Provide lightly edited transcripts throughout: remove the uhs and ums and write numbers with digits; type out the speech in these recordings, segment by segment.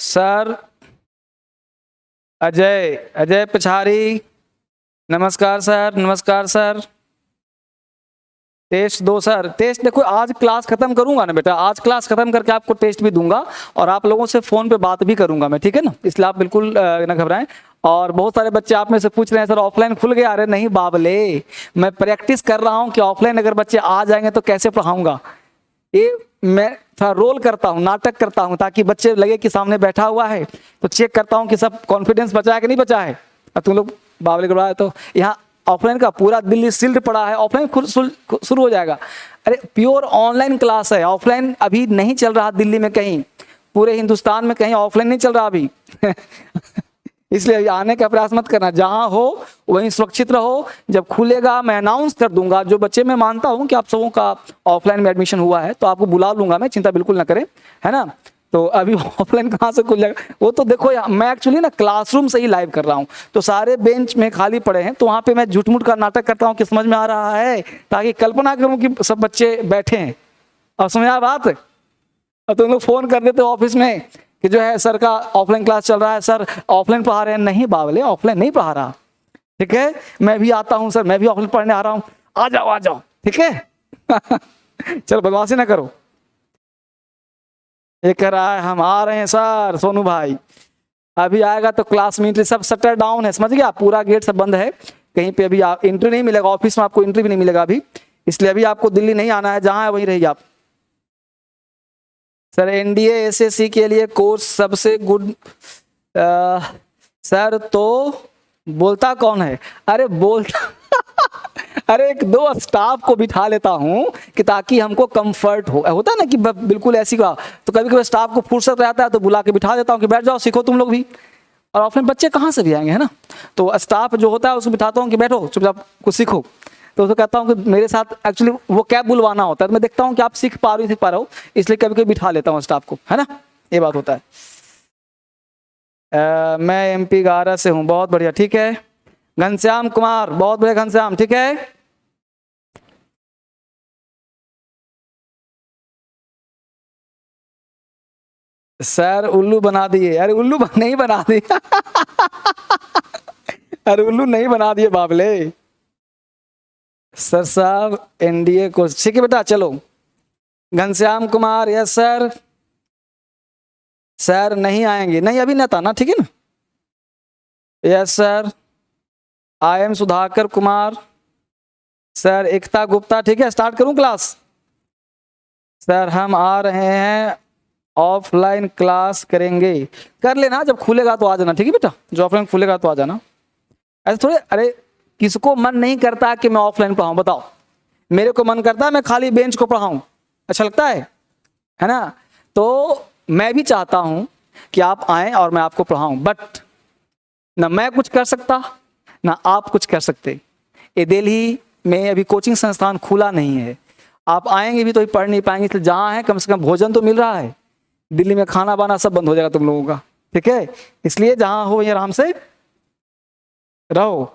Sir Ajay Ajay पिछारी, नमस्कार sir, नमस्कार sir. Test दो सर, टेस्ट देखो आज क्लास खत्म करूंगा ना बेटा, आज क्लास खत्म करके आपको टेस्ट भी दूंगा और आप लोगों से फोन पे बात भी करूंगा मैं, ठीक है ना, इसलिए आप बिल्कुल ना घबराएं। और बहुत सारे बच्चे आप में से पूछ रहे हैं सर ऑफलाइन खुल गया, अरे नहीं बाबले, मैं प्रैक्टिस कर रहा हूं कि ऑफलाइन अगर बच्चे आ जाएंगे तो कैसे पढ़ाऊंगा। ये मैं थोड़ा रोल करता हूँ, नाटक करता हूँ ताकि बच्चे लगे कि सामने बैठा हुआ है, तो चेक करता हूँ कि सब कॉन्फिडेंस बचा है कि नहीं बचा है। अब तुम लोग बाबले करवाए तो यहाँ ऑफलाइन का पूरा दिल्ली सिल्ड पड़ा है, ऑफलाइन खुद शुरू हो जाएगा। अरे प्योर ऑनलाइन क्लास है, ऑफलाइन अभी नहीं चल रहा दिल्ली में कहीं, पूरे हिंदुस्तान में कहीं ऑफलाइन नहीं चल रहा अभी इसलिए आने का प्रयास मत करना, जहां हो वहीं सुरक्षित रहो। जब खुलेगा मैं अनाउंस कर दूंगा, जो बच्चे मैं मानता हूं कि आप सबों का ऑफलाइन में एडमिशन हुआ है तो आपको बुला लूंगा मैं, चिंता बिल्कुल ना करें, है ना। तो अभी ऑफलाइन कहाँ से खुल जाएगा वो तो देखो, मैं एक्चुअली ना क्लासरूम से ही लाइव कर रहा हूँ, तो सारे बेंच में खाली पड़े हैं, तो वहाँ पे मैं झूठ-मूठ का नाटक करता हूँ कि समझ में आ रहा है, ताकि कल्पना करूँ कि सब बच्चे बैठे हैं। और समझ आ बात, और तुम लोग फोन कर देते हो ऑफिस में कि जो है सर का ऑफलाइन क्लास चल रहा है, सर ऑफलाइन पढ़ा रहे हैं। नहीं बावले, ऑफलाइन नहीं पढ़ा रहा, ठीक है, मैं भी आता हूँ सर, मैं भी ऑफलाइन पढ़ने आ रहा हूँ, आ जाओ आ जाओ, ठीक है चलो बदमाशी ना करो। ये कह रहा है हम आ रहे हैं सर, सोनू भाई अभी आएगा तो क्लास में सब शटर डाउन है, समझ गया, पूरा गेट सब बंद है, कहीं पे अभी आप एंट्री नहीं मिलेगा, ऑफिस में आपको एंट्री भी नहीं मिलेगा अभी, इसलिए अभी आपको दिल्ली नहीं आना है, जहां है वहीं रहिए आप। सर एनडीए एसएससी के लिए कोर्स सबसे गुड सर, तो बोलता कौन है? अरे बोलता अरे एक दो स्टाफ को बिठा लेता हूं कि ताकि हमको कंफर्ट हो, होता है ना कि बिल्कुल ऐसी का, तो कभी कभी स्टाफ को फुर्सत रहता है तो बुला के बिठा देता हूं कि बैठ जाओ सीखो तुम लोग भी, और ऑफलाइन बच्चे कहाँ से भी आएंगे, है ना। तो स्टाफ जो होता है उसको बिठाता हूँ कि बैठो चुपचाप कुछ सीखो, तो उसको कहता हूँ कि मेरे साथ एक्चुअली वो कैब बुलवाना होता है, तो मैं देखता हूँ कि आप सीख पा रहे हो, इसलिए कभी कभी बिठा लेता हूँ स्टाफ को, है ना, ये बात होता है। मैं MP गारा से हूँ, बहुत बढ़िया, ठीक है। घनश्याम कुमार, बहुत बढ़िया घनश्याम, ठीक है। सर उल्लू बना दिए, अरे उल्लू नहीं बना दिए अरे उल्लू नहीं बना दिए बाबले। सर साहब एनडीए को, ठीक है बेटा, चलो। Ghanshyam Kumar, yes sir. Sir नहीं आएंगे, नहीं अभी नहीं ना, ठीक है ना, yes sir. I am Sudhakar Kumar, sir Ekta Gupta, ठीक है, स्टार्ट करूं क्लास? सर हम आ रहे हैं, ऑफलाइन क्लास करेंगे, कर लेना, जब खुलेगा तो आ जाना, ठीक है बेटा, जो ऑफलाइन खुलेगा तो आ जाना, ऐसे थोड़े। अरे किसको मन नहीं करता कि मैं ऑफलाइन पढ़ाऊं, बताओ? मेरे को मन करता है मैं खाली बेंच को पढ़ाऊं, अच्छा लगता है ना। तो मैं भी चाहता हूं कि आप आएं और मैं आपको पढ़ाऊं, बट ना मैं कुछ कर सकता ना आप कुछ कर सकते। ये दिल्ली में अभी कोचिंग संस्थान खुला नहीं है, आप आएंगे भी तो पढ़ नहीं पाएंगे, इसलिए जहाँ है कम से कम भोजन तो मिल रहा है। दिल्ली में खाना बाना सब बंद हो जाएगा तुम लोगों का, ठीक है, इसलिए जहाँ हो वहीं आराम से रहो।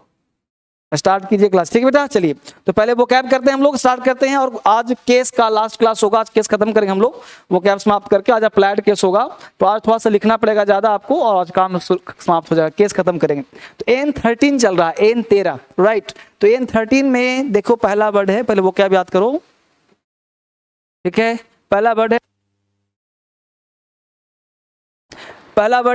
स्टार्ट कीजिए क्लास, ठीक है बेटा, चलिए। तो पहले वो कैब करते हैं हम लोग, स्टार्ट करते हैं, और आज केस का लास्ट क्लास होगा, आज केस खत्म करेंगे हम लोग, वो कैब समाप्त करके आज अप्लाइड केस होगा, तो आज थोड़ा सा लिखना पड़ेगा ज्यादा आपको, और आज काम समाप्त हो जाएगा, केस खत्म करेंगे। तो N13 चल रहा है, N13, राइट। तो N13 में देखो पहला वर्ड है, पहले वो कैब याद करो, ठीक है। पहला वर्ड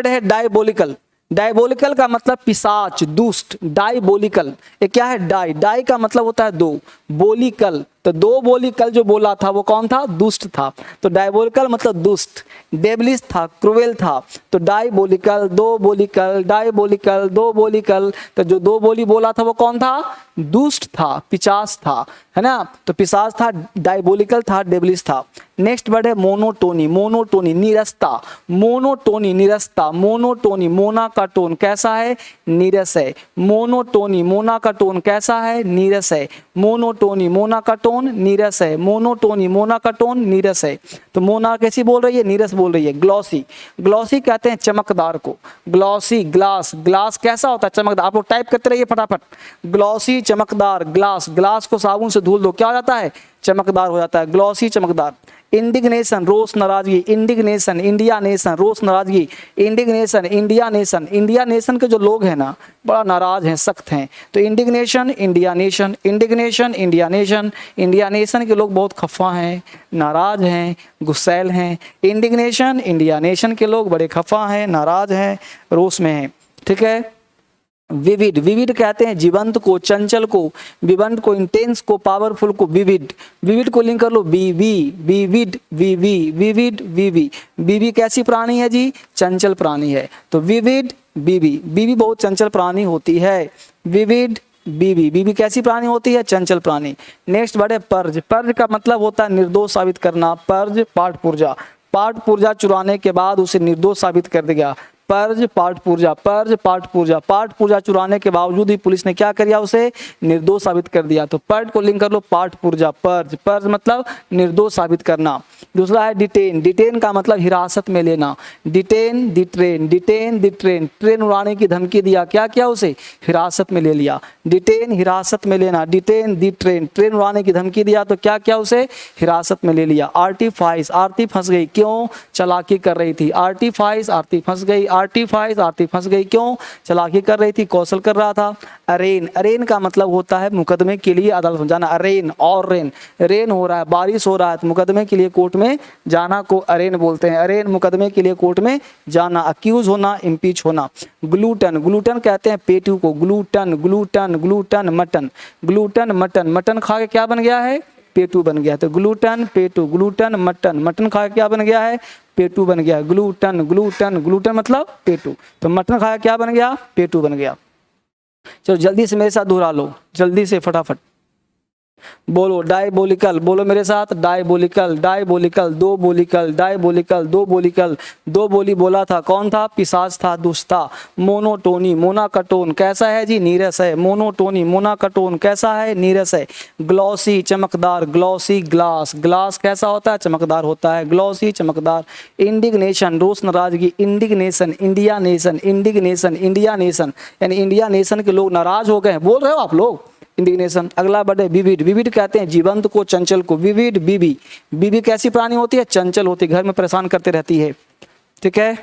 है डायबोलिकल। डायबोलिकल का मतलब पिशाच, दुष्ट, डायबोलिकल। ये क्या है? डाई का मतलब होता है दो, बोलिकल, तो दो बोलिकल जो बोला था वो कौन था? दुष्ट था, तो डायबोलिकल मतलब दुष्ट। डेबलिश था, क्रूएल था, तो डायबोलिकल, दो बोलिकल, डायबोलिकल, दो बोलिकल, तो जो दो बोली बोला था वो कौन था? दुष्ट था, पिशाच था, है ना। तो पिशाच था, डायबोलिकल था, डेबलिश था। नेक्स्ट वर्ड है मोनोटोनी। मोनोटोनी नीरसता, मोनोटोनी नीरसता, मोनोटोनी, मोना का टोन कैसा है? नीरस है। मोनोटोनी, मोना का टोन कैसा है? नीरस है। मोनोटोनी, मोना का टोन नीरस है। मोनोटोनी, मोना का टोन नीरस है। तो मोना कैसी बोल रही है? नीरस बोल रही है। ग्लॉसी, ग्लॉसी कहते हैं चमकदार को। ग्लॉसी, ग्लास, ग्लास कैसा होता है? चमकदार। आप लोग टाइप करते रहिए फटाफट। ग्लॉसी, चमकदार, ग्लास, ग्लास को साबुन से धुल दो, क्या हो जाता है? चमकदार हो जाता है, ग्लॉसी, चमकदार। इंडिग्नेशन रोष नाराजगी, इंडिग्नेशन इंडिया नेशन, रोष नाराजगी, indignation India nation. India nation के जो लोग हैं ना बड़ा नाराज हैं, सख्त हैं, तो indignation India nation, indignation India nation. India nation के लोग बहुत खफा हैं, नाराज हैं, गुस्सैल हैं। इंडिग्नेशन इंडिया नेशन के लोग बड़े खफा हैं, नाराज हैं, रोष में हैं। ठीक है। विविड, विविड कहते हैं जीवंत को, चंचल को, विवंत को, इंटेंस को, पावरफुल को। विविड, विविड को लिंक कर लो बीवी, विविड, विवी, विविड, विवी। बीवी कैसी प्राणी है जी? चंचल प्राणी है, तो विविड बीवी। बीवी बहुत चंचल प्राणी होती है, विविड बीवी। बीवी कैसी प्राणी होती है? चंचल प्राणी। नेक्स्ट वर्ड है पर्ज। पर्ज का मतलब होता है निर्दोष साबित करना। पर्ज पाठ पुर्जा, पाठ पुर्जा चुराने के बाद उसे निर्दोष साबित कर दिया। पर्ज पाठ पुर्जा, पर्ज पाठ पुर्जा। पाठ पुर्जा चुराने के बावजूद ही पुलिस ने क्या कर दिया? उसे निर्दोष साबित कर दिया। तो पर्ज को लिंक कर लो पाठ पुर्जा, पर्ज। पर्ज मतलब निर्दोष साबित करना। दूसरा है डिटेन। डिटेन का मतलब हिरासत में लेना। Detain the train, detain the train. Train उड़ाने की धमकी दिया, क्या किया? उसे हिरासत में ले लिया। डिटेन हिरासत में लेना, डिटेन द ट्रेन। ट्रेन उड़ाने की धमकी दिया तो क्या किया? उसे हिरासत में ले लिया। आर्टिफाइस, आरती फंस गई, क्यों? चालाकी कर रही थी। आर्टिफाइस, आरती फंस गई। आर्टिफाइस, आरती फंस गई, क्यों? चालाकी कर रही थी, कौशल कर रहा था। अरेन, अरेन का मतलब होता है मुकदमे के लिए अदालत में जाना। अरेन और रेन, रेन हो रहा है, बारिश हो रहा है, तो मुकदमे के लिए कोर्ट में जाना को अरेन बोलते हैं। अरेन मुकदमे के लिए कोर्ट में जाना। अक्यूज होना, इम्पीच होना। ग्लूटन, ग्लूटन कहते हैं पेटू को। Gluten, gluten, gluten mutton, gluten mutton. Mutton खा के क्या बन गया है? पेटू बन गया। तो ग्लूटन पेटू, ग्लूटन मटन। मटन खा के क्या बन गया है? पेटू बन गया। ग्लूटन, ग्लूटन, ग्लूटन मतलब पेटू, तो मटन खाया क्या बन गया? पेटू बन गया। चलो जल्दी से मेरे साथ दोहरा लो, जल्दी से फटाफट बोलो। डायबोलिकल, बोलो मेरे साथ। डायबोलिकल, डायबोलिकल, दो बोलिकल, डायबोलिकल, दो बोलिकल। दो बोली बोला था, कौन था? पिशाच था, दुष्ट था। मोनोटोनी, मोनाकटोन कैसा है जी? नीरस है। मोनोटोनी, मोनाकटोन कैसा है? नीरस है। ग्लॉसी, चमकदार। ग्लॉसी, ग्लास, ग्लास कैसा होता है? चमकदार होता है। ग्लॉसी, चमकदार। इंडिग्नेशन, रोष नाराजगी। Indignation India nation, indignation India nation, यानी इंडिया नेशन के लोग नाराज हो गए हैं। बोल रहे हो आप लोग? इंडिग्नेशन। अगला वर्ड है विविड। विविड कहते हैं जीवंत को, चंचल को। विविड बीबी। बीबी कैसी प्राणी होती है? चंचल होती है, घर में परेशान करते रहती है। ठीक है।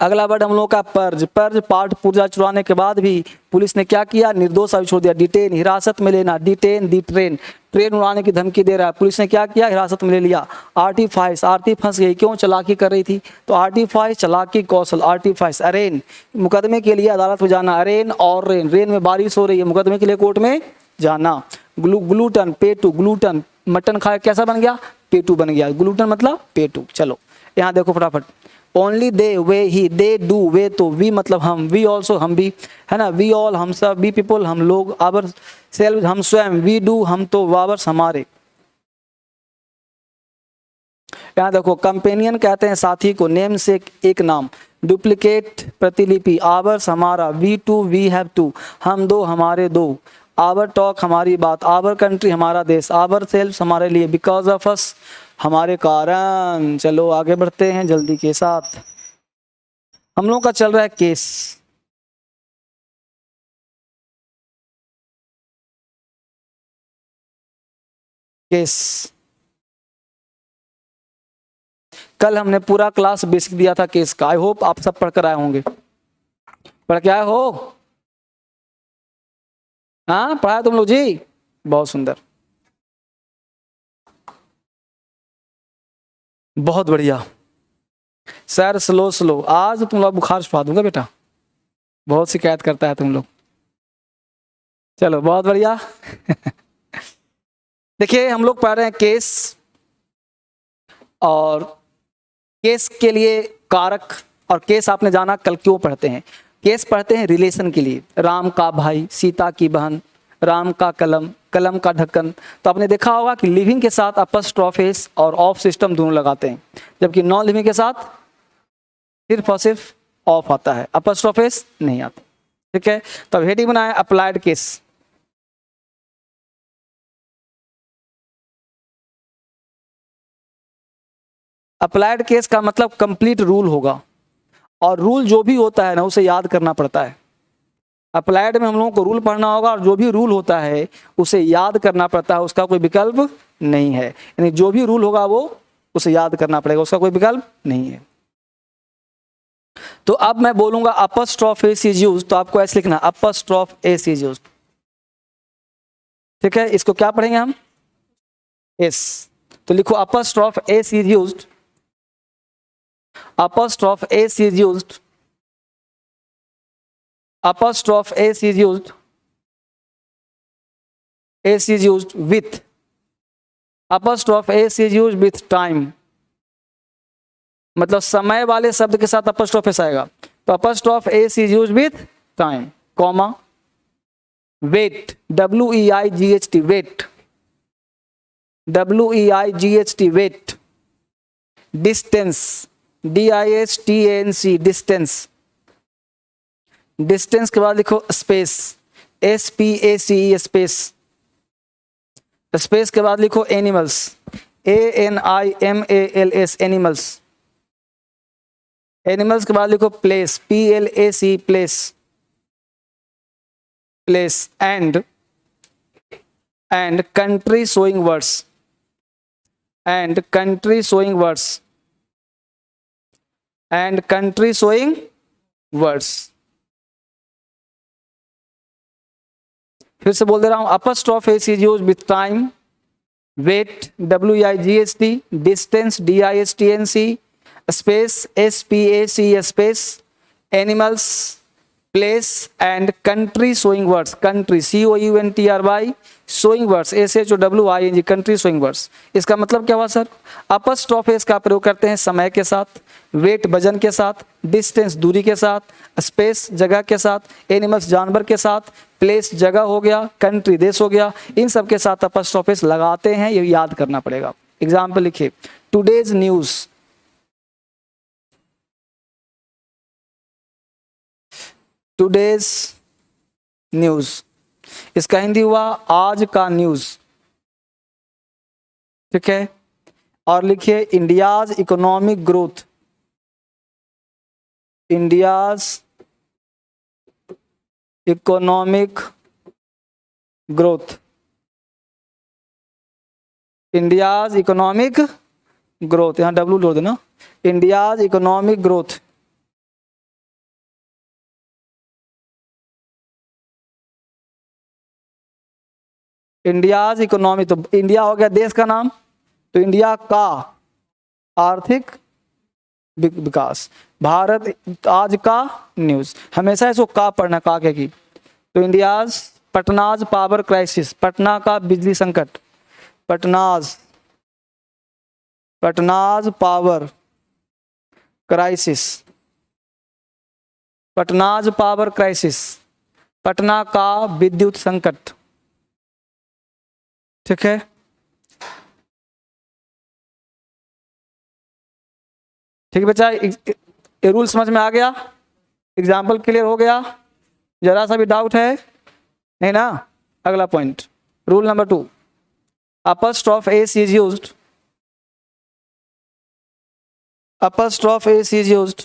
अगला वर्ड हम लोग का पर्ज। पर्ज पाठ पुर्जा चुराने के बाद भी पुलिस ने क्या किया? निर्दोष साबित छोड़ दिया। डिटेन हिरासत में लेना। डिटेन दी ट्रेन, ट्रेन उड़ाने की धमकी दे रहा है, पुलिस ने क्या किया? हिरासत में ले लिया। आर्टिफाइस, आरती फंस गई, क्यों? चालाकी कर रही थी, तो आर्टिफाइस चालाकी, कौशल। आर्टिफाइस। अरेन मुकदमे के लिए अदालत में जाना। अरेन और रेन, रेन में बारिश हो रही है, मुकदमे के लिए कोर्ट में जाना। ग्लूटन पेटू, ग्लूटन मटन खाया कैसा बन गया? पेटू बन गया। ग्लूटन मतलब पेटू। चलो यहाँ देखो फटाफट। Only they, way he, they do, वे तो, वी मतलब हम, वी ऑल्सो हम भी, है ना। वी ऑल हम सब, वी पीपल हम लोग, आवर सेल्फ हम स्वयं, वी डू हम तो, वावर्स हमारे। यहाँ देखो कंपेनियन कहते हैं साथी को। नेम से एक नाम। डुप्लीकेट प्रतिलिपि। आवर्स हमारा। We two we have two, हम दो हमारे दो। आवर टॉक हमारी बात। आवर कंट्री हमारा देश। आवर सेल्फ हमारे लिए। बिकॉज ऑफ अस हमारे कारण। चलो आगे बढ़ते हैं जल्दी के साथ। हम लोग का चल रहा है केस। केस कल हमने पूरा क्लास बेसिक दिया था केस का। आई होप आप सब पढ़कर आए होंगे। पढ़ के आए हो? हाँ पढ़ाया तुम लोग जी, बहुत सुंदर, बहुत बढ़िया। सर स्लो स्लो, आज तुम लोग बुखार छुपा दूंगा बेटा, बहुत शिकायत करता है तुम लोग। चलो बहुत बढ़िया। देखिए हम लोग पढ़ रहे हैं केस, और केस के लिए कारक, और केस आपने जाना कल क्यों पढ़ते हैं। केस पढ़ते हैं रिलेशन के लिए। राम का भाई, सीता की बहन, राम का कलम, कलम का ढक्कन। तो आपने देखा होगा कि लिविंग के साथ अपस्ट्रोफेस और ऑफ सिस्टम दोनों लगाते हैं, जबकि नॉन लिविंग के साथ सिर्फ और सिर्फ ऑफ आता है, अपस्ट्रोफेस नहीं आता। ठीक है, तो अब हेडिंग बनाए अप्लाइड केस। अप्लाइड केस का मतलब कंप्लीट रूल होगा, और रूल जो भी होता है ना उसे याद करना पड़ता है। अप्लाइड में हम लोगों को रूल पढ़ना होगा और जो भी रूल होता है उसे याद करना पड़ता है, उसका कोई विकल्प नहीं है। यानी जो भी रूल होगा वो उसे याद करना पड़ेगा, उसका कोई विकल्प नहीं है। तो अब मैं बोलूंगा अपस्ट्रॉफ एस इज यूज्ड, तो आपको ऐसे लिखना अपस्ट्रॉफ एस इज यूज्ड। ठीक है, इसको क्या पढ़ेंगे हम? एस। तो लिखो apostrophe S is used, apostrophe S is used, apostrophe s is used, s is used with, apostrophe s is used with time, मतलब समय वाले शब्द के साथ apostrophe s आएगा, तो apostrophe s is used with time, comma wait, w-e-i-g-h-t, wait, w-e-i-g-h-t, wait, distance, d-i-s-t-a-n-c, distance, distance के बाद लिखो space, S P A C E, space. Space के बाद लिखो animals, A N I M A L S, animals. Animals के बाद लिखो place, P L A C, place, place. And country showing words, and country showing words, and country showing words. फिर से बोल दे रहा हूं, apostrophe S is used with time, weight, w-e-i-g-h-t, distance, d-i-s-t-n-c, space, s-p-a-c, space, animals, place, and country showing words, country, c-o-u-n-t-r-y, showing words, s-h-o-w-i-n-g, country showing words. इसका मतलब क्या हुआ सर? अपस्ट्रॉफ एस का प्रयोग करते हैं समय के साथ, वेट वजन के साथ, डिस्टेंस दूरी के साथ, स्पेस जगह के साथ, एनिमल्स जानवर के साथ, प्लेस जगह हो गया, कंट्री देश हो गया, इन सब के साथ अपस्ट्रॉफ एस लगाते हैं, ये याद करना पड़ेगा। एग्जाम्पल लिखिए, टुडेज न्यूज, टुडेज न्यूज, इसका हिंदी हुआ आज का न्यूज। ठीक है, और लिखिए India's economic growth, India's economic growth, India's economic growth, यहां डब्ल्यू जोड़ देना, India's economic growth. India's economy, तो इंडिया हो गया देश का नाम, तो इंडिया का आर्थिक विकास, भारत आज का न्यूज, हमेशा इसको का पढ़ना, का के की। तो India's, Patna's power crisis, Patna का बिजली संकट, Patna's power crisis, Patna's power crisis, Patna का विद्युत संकट। ठीक है, ठीक है बच्चा, ये रूल समझ में आ गया? एग्जाम्पल क्लियर हो गया? जरा सा भी डाउट है? नहीं ना? अगला point, rule number 2, apostrophe S is used, apostrophe S is used,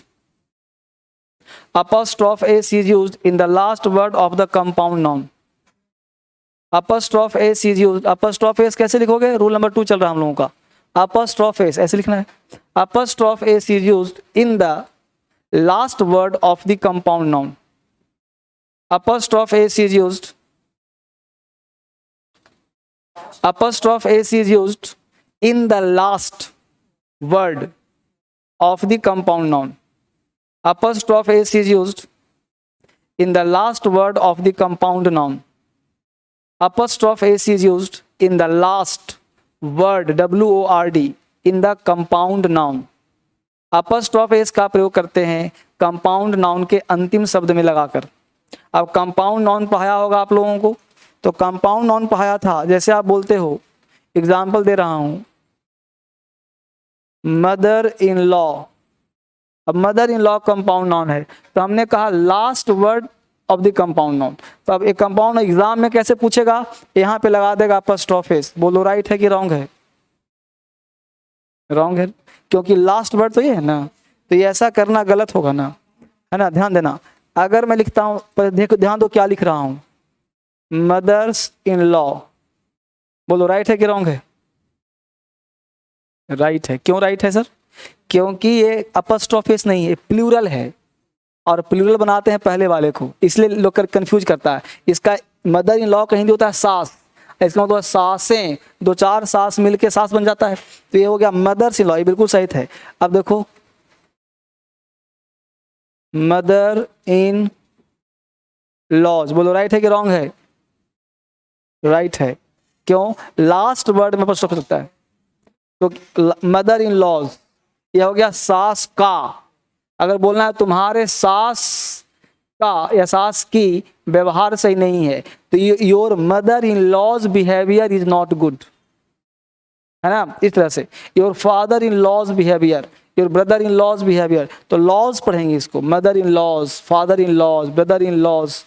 apostrophe S is used in the last word of the compound noun. Apostrophe S is used, apostrophe S कैसे लिखोगे? रूल नंबर 2 चल रहा है हम लोगों का, अपस्ट्रॉफ S ऐसे लिखना है, apostrophe S is used in the last word of the compound noun. Apostrophe S is used, apostrophe S is used in the last word of the compound noun. Apostrophe s is used in the last word of the compound noun. Apostrophe s is used in the last word, word, in the compound noun. Apostrophe s का प्रयोग करते हैं compound noun के अंतिम शब्द में लगाकर। अब कंपाउंड नाउन पढ़ाया होगा आप लोगों को, तो कंपाउंड नाउन पढ़ाया था, जैसे आप बोलते हो, एग्जाम्पल दे रहा हूं, मदर इन लॉ। अब mother in law compound noun है, तो हमने कहा last word of the compound noun. तो अब एक कंपाउंड एग्जाम में कैसे पूछेगा? यहाँ पे लगा देगा अपस्ट्रॉफ एस। बोलो राइट है कि रॉन्ग है? रॉन्ग है, क्योंकि लास्ट वर्ड तो ये है ना, तो ये ऐसा करना गलत होगा ना, है ना? ध्यान देना, अगर मैं लिखता हूं, पर देखो ध्यान दो क्या लिख रहा हूं, मदर्स इन लॉ, बोलो राइट है कि रॉन्ग है? राइट है। क्यों राइट है सर? क्योंकि ये अपस्ट्रोफिस नहीं है, प्लूरल है, और प्लूरल बनाते हैं पहले वाले को, इसलिए लोग कंफ्यूज करता है। इसका मदर इन लॉ कहीं भी होता है सास, इसका मतलब सासें, दो चार सास मिलके सास बन जाता है, तो ये हो गया मदर्स इन लॉ, ये बिल्कुल सही है। अब देखो मदर इन लॉज, बोलो राइट है कि रॉन्ग है? राइट है। क्यों? लास्ट वर्ड में अपस्ट्रोफी लगता है, तो मदर इन लॉज ये हो गया सास का। अगर बोलना है तुम्हारे सास का या सास की व्यवहार सही नहीं है, तो your mother in law's behaviour is not good, है ना, इस तरह से। Your father in law's behaviour, your brother in law's behaviour, तो लॉज पढ़ेंगे इसको, mother in laws, father in laws, brother in laws,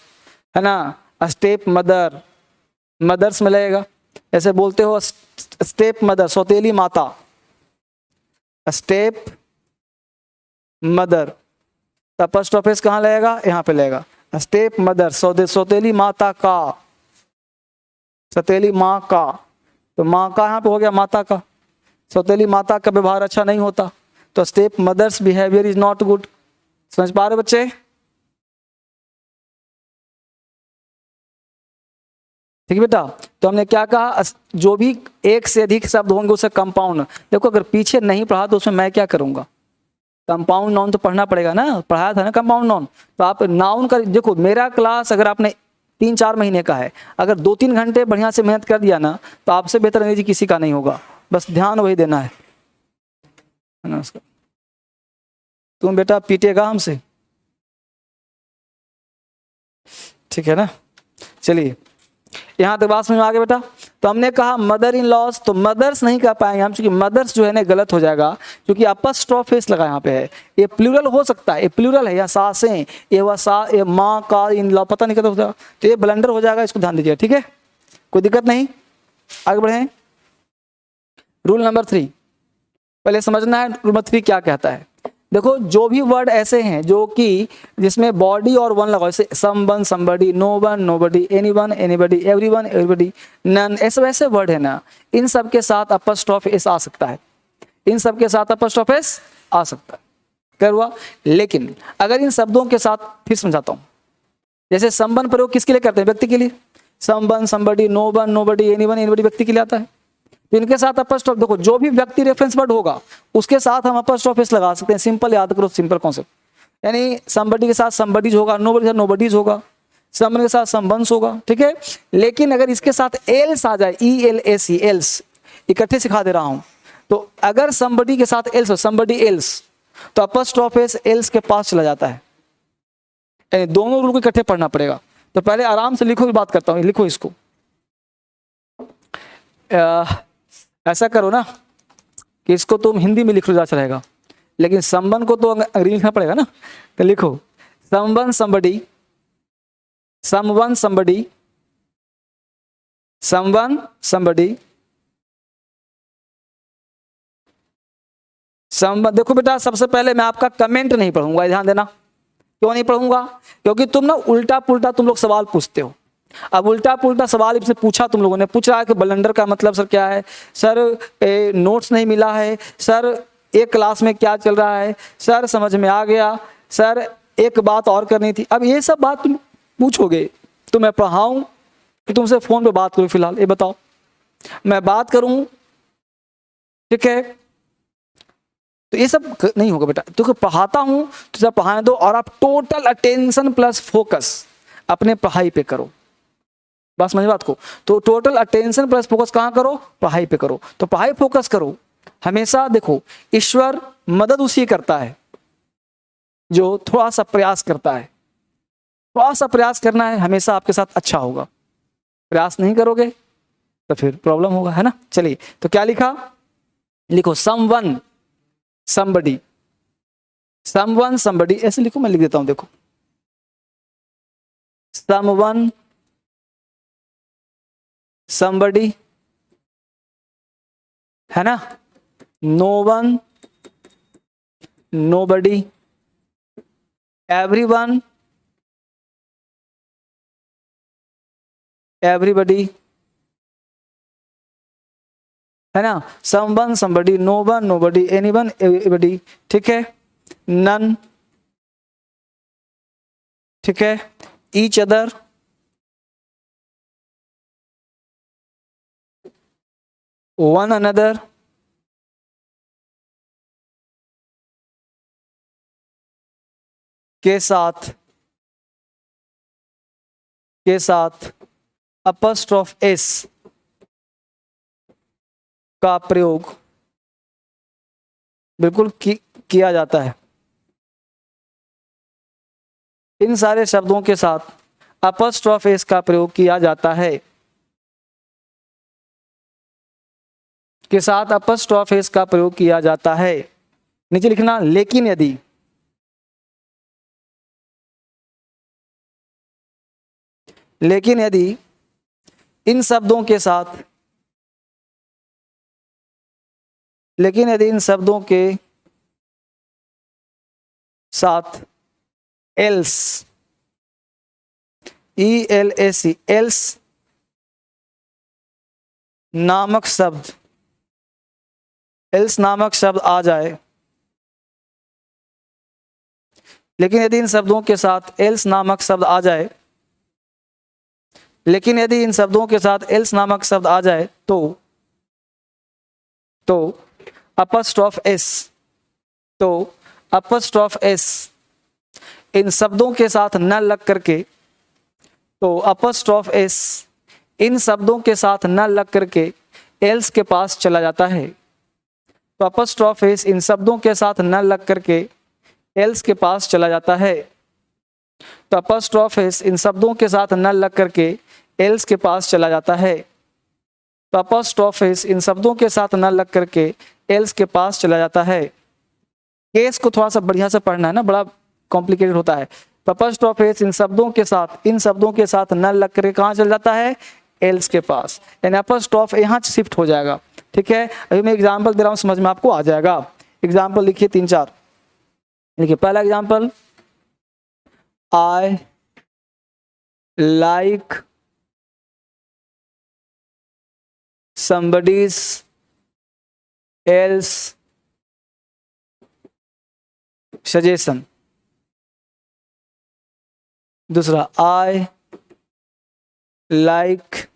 है ना। स्टेप मदर, मदर्स में लगेगा, ऐसे बोलते हो स्टेप मदर, सौतेली माता, स्टेप मदर, अपस्ट्रोफिस कहाँ लगेगा? यहाँ पे लगेगा, स्टेप मदर, सौतेली माता का, सौतेली माँ का, तो माँ का यहाँ पे हो गया माता का, सौतेली माता का व्यवहार अच्छा नहीं होता, तो step mother's behaviour is not good. समझ पा रहे बच्चे? ठीक है बेटा, तो हमने क्या कहा, जो भी एक से अधिक शब्द होंगे उसे कंपाउंड, देखो अगर पीछे नहीं पढ़ा तो उसमें मैं क्या करूंगा, कंपाउंड नाउन तो पढ़ना पड़ेगा ना, पढ़ाया था ना कंपाउंड नाउन, तो आप नाउन का देखो, मेरा क्लास अगर आपने 3-4 महीने का है, अगर 2-3 घंटे बढ़िया से मेहनत कर दिया ना, तो आपसे बेहतर अंग्रेजी किसी का नहीं होगा, बस ध्यान वही देना है। नमस्कार। तुम बेटा पीटेगा हमसे, ठीक है ना। चलिए यहाँ तक बात समझ में आ गया बेटा। तो हमने कहा मदर इन लॉज, तो मदर्स नहीं कह पाएंगे हम, क्योंकि मदर्स जो है ना गलत हो जाएगा, क्योंकि अपस्ट्रोफिस लगा यहाँ पे है, ये प्लूरल हो सकता है, ये प्लूरल है, या सासें, ये माँ का इन लॉ, पता नहीं क्या होता, तो ये ब्लंडर हो जाएगा, इसको ध्यान दीजिए, ठीक है, कोई दिक्कत नहीं। आगे बढ़े। रूल नंबर 3, पहले समझना है रूल नंबर 3 क्या कहता है। देखो जो भी वर्ड ऐसे हैं जो कि जिसमें बॉडी और वन लगाओ, जैसे someone somebody, no one nobody, anyone anybody, everyone everybody, none, ऐसे वैसे वर्ड है ना, इन सब के साथ अपस्ट्रोफिस आ सकता है, इन सब के साथ अपस्ट्रोफिस आ सकता है, क्लियर हुआ। लेकिन अगर इन शब्दों के साथ, फिर समझाता हूँ, जैसे समवन प्रयोग किसके लिए करते हैं? व्यक्ति के लिए, someone somebody, no one nobody, anyone anybody व्यक्ति के लिए आता है, तो इनके साथ अपस्ट्रोफ, देखो जो भी व्यक्ति रेफरेंस वर्ड होगा उसके साथ हम अपस्ट्रोफिस लगा सकते हैं, सिंपल याद करो, सिंपल कॉन्सेप्ट, यानी समबडी के साथ समबडीज होगा, नोबडी के साथ नोबडीज होगा, समवन के साथ समवंस होगा, ठीक है। लेकिन अगर इसके साथ एल्स आ जाए, ELS, एल्स, इकट्ठे सिखा दे रहा हूं, तो अगर समबडी के साथ एल्स हो, समबडी एल्स, तो अपस्ट्रोफिस एल्स के पास चला जाता है, यानी दोनों रूल को इकट्ठे पढ़ना पड़ेगा। तो पहले आराम से लिखो, बात करता हूँ, लिखो इसको, ऐसा करो ना कि इसको तुम हिंदी में लिख लो, ज्यादा रहेगा, लेकिन समवन को तो अंग्रेजी लिखना पड़ेगा ना, तो लिखो someone somebody, someone somebody, someone somebody, someone. देखो बेटा सबसे पहले मैं आपका कमेंट नहीं पढ़ूंगा, ध्यान देना, क्यों नहीं पढ़ूंगा, क्योंकि तुम ना उल्टा पुल्टा तुम लोग सवाल पूछते हो। अब उल्टा पुल्टा सवाल इनसे पूछा, तुम लोगों ने पूछ रहा है कि ब्लंडर का मतलब सर क्या है, सर नोट्स नहीं मिला है, सर एक क्लास में क्या चल रहा है, सर समझ में आ गया, सर एक बात और करनी थी। अब ये सब बात तुम पूछोगे तो मैं पढ़ाऊं कि तुमसे फोन पे बात करूं? फिलहाल ये बताओ, मैं बात करूं, ठीक है, तो ये सब नहीं होगा बेटा, तो पढ़ाता हूं तो जब पढ़ाने दो, और आप टोटल अटेंशन प्लस फोकस अपने पढ़ाई पे करो, बात समझ बात को। तो टोटल अटेंशन प्लस फोकस कहाँ करो? पढ़ाई पे करो, तो पढ़ाई फोकस करो हमेशा। देखो ईश्वर मदद उसी करता है जो थोड़ा सा प्रयास करता है, थोड़ा सा प्रयास करना है, हमेशा आपके साथ अच्छा होगा, प्रयास नहीं करोगे तो फिर प्रॉब्लम होगा, है ना। चलिए तो क्या लिखा, लिखो समवन समबडी, समवन समबडी, ऐसे लिखो, मैं लिख देता हूं, देखो समवन समबडी, है ना, no one nobody, everyone everybody, है ना, someone somebody, no one nobody, anyone everybody, ठीक है, नन, ठीक है, ईच अदर, वन अनदर, के साथ, के साथ, अपॉस्ट्रोफ एस का प्रयोग बिल्कुल किया जाता है। इन सारे शब्दों के साथ अपॉस्ट्रोफ एस का प्रयोग किया जाता है, के साथ अपॉस्ट्रोफ एस का प्रयोग किया जाता है। नीचे लिखना लेकिन यदि, लेकिन यदि इन शब्दों के साथ, लेकिन यदि इन शब्दों के साथ एल्स, ELSE, एल्स नामक शब्द, एल्स नामक शब्द आ जाए, लेकिन यदि इन शब्दों के साथ एल्स नामक शब्द आ जाए, लेकिन यदि इन शब्दों के साथ एल्स नामक शब्द आ जाए तो अपॉस्ट्रोफ एस, तो अपॉस्ट्रोफ एस इन शब्दों के साथ न लग करके, तो अपॉस्ट्रोफ एस इन शब्दों के साथ न लग करके एल्स के पास चला जाता है। तो अपॉस्ट्रोफ एस इन शब्दों के साथ न लग करके एल्स के पास चला जाता है। तो अपॉस्ट्रोफ एस इन शब्दों के साथ न लग करके एल्स के पास चला जाता है। तो अपॉस्ट्रोफ एस इन शब्दों के साथ न लग करके एल्स के पास चला जाता है। केस को थोड़ा सा बढ़िया से पढ़ना है ना, बड़ा कॉम्प्लिकेटेड होता है। तो अपॉस्ट्रोफ एस इन शब्दों के साथ, इन शब्दों के साथ न लग करके कहाँ चला जाता है, एल्स के पास, यानी अपॉस्ट्रोफ यहाँ शिफ्ट हो जाएगा। ठीक है, अभी मैं एग्जाम्पल दे रहा हूँ, समझ में आपको आ जाएगा। एग्जाम्पल लिखिए 3-4। देखिए पहला example, I like somebody's else suggestion। दूसरा, I like